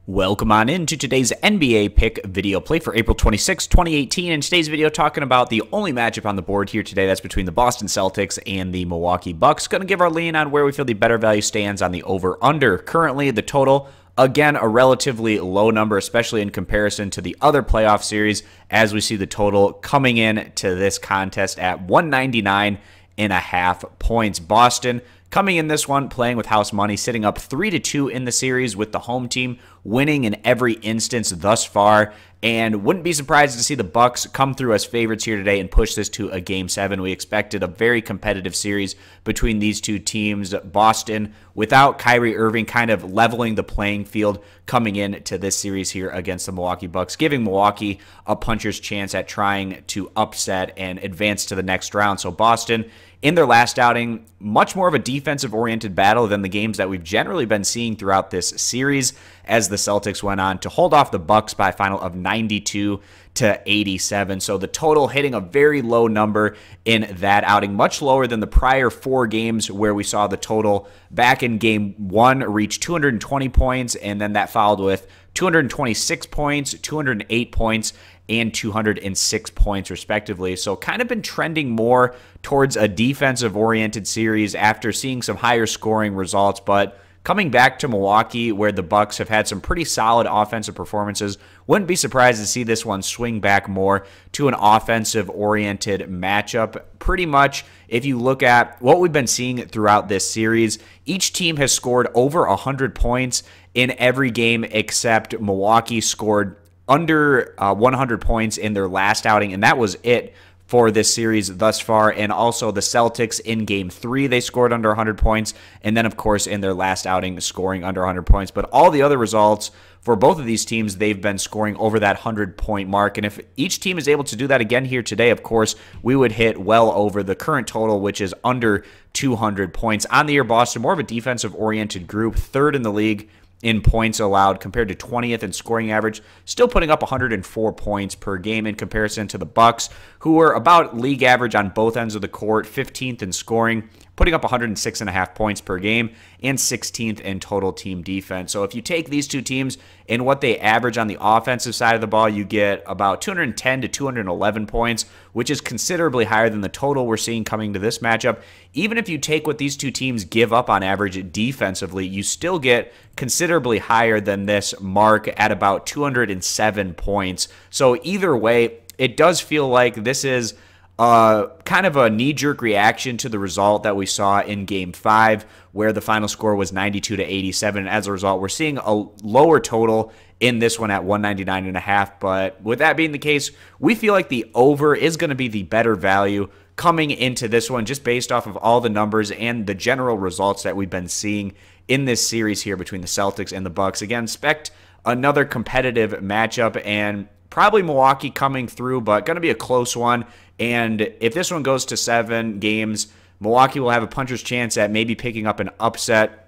Welcome on into today's NBA pick video play for April 26, 2018. In today's video, talking about the only matchup on the board here today. That's between the Boston Celtics and the Milwaukee Bucks. Going to give our lean on where we feel the better value stands on the over-under. Currently, the total, again, a relatively low number, especially in comparison to the other playoff series, as we see the total coming in to this contest at 199.5 points. Boston coming in this one, playing with house money, sitting up 3-2 in the series with the home team winning in every instance thus far. And wouldn't be surprised to see the Bucks come through as favorites here today and push this to a Game 7. We expected a very competitive series between these two teams. Boston, without Kyrie Irving, kind of leveling the playing field coming into this series here against the Milwaukee Bucks, giving Milwaukee a puncher's chance at trying to upset and advance to the next round. So Boston, in their last outing, much more of a defensive-oriented battle than the games that we've generally been seeing throughout this series, as the Celtics went on to hold off the Bucks by a final of 92-87. So the total hitting a very low number in that outing, much lower than the prior 4 games where we saw the total back in Game 1 reach 220 points, and then that followed with 226 points, 208 points, and 206 points respectively. So kind of been trending more towards a defensive-oriented series after seeing some higher scoring results, but coming back to Milwaukee, where the Bucks have had some pretty solid offensive performances, wouldn't be surprised to see this one swing back more to an offensive-oriented matchup. Pretty much, if you look at what we've been seeing throughout this series, each team has scored over 100 points in every game except Milwaukee scored under 100 points in their last outing, and that was it for this series thus far. And also the Celtics in Game 3, they scored under 100 points, and then, of course, in their last outing, scoring under 100 points. But all the other results for both of these teams, they've been scoring over that 100-point mark. And if each team is able to do that again here today, of course, we would hit well over the current total, which is under 200 points. On the year, Boston, more of a defensive-oriented group, third in the league in points allowed compared to 20th in scoring average, still putting up 104 points per game in comparison to the Bucks, who were about league average on both ends of the court, 15th in scoring, putting up 106.5 points per game, and 16th in total team defense. So if you take these two teams and what they average on the offensive side of the ball, you get about 210 to 211 points, which is considerably higher than the total we're seeing coming to this matchup. Even if you take what these two teams give up on average defensively, you still get considerably higher than this mark at about 207 points. So either way, it does feel like this is kind of a knee-jerk reaction to the result that we saw in Game 5, where the final score was 92-87. And as a result, we're seeing a lower total in this one at 199.5. But with that being the case, we feel like the over is going to be the better value coming into this one, just based off of all the numbers and the general results that we've been seeing in this series here between the Celtics and the Bucks. Again, expect another competitive matchup, and probably Milwaukee coming through, but going to be a close one. And if this one goes to 7 games, Milwaukee will have a puncher's chance at maybe picking up an upset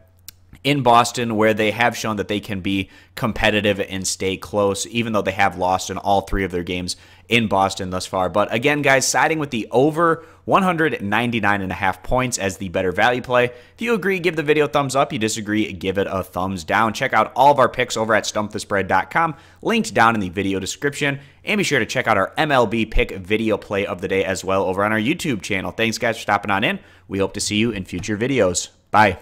in Boston, where they have shown that they can be competitive and stay close, even though they have lost in all 3 of their games in Boston thus far. But again, guys, siding with the over 199.5 points as the better value play. If you agree, give the video a thumbs up. You disagree, give it a thumbs down. Check out all of our picks over at stumpthespread.com, linked down in the video description. And be sure to check out our MLB pick video play of the day as well over on our YouTube channel. Thanks, guys, for stopping on in. We hope to see you in future videos. Bye.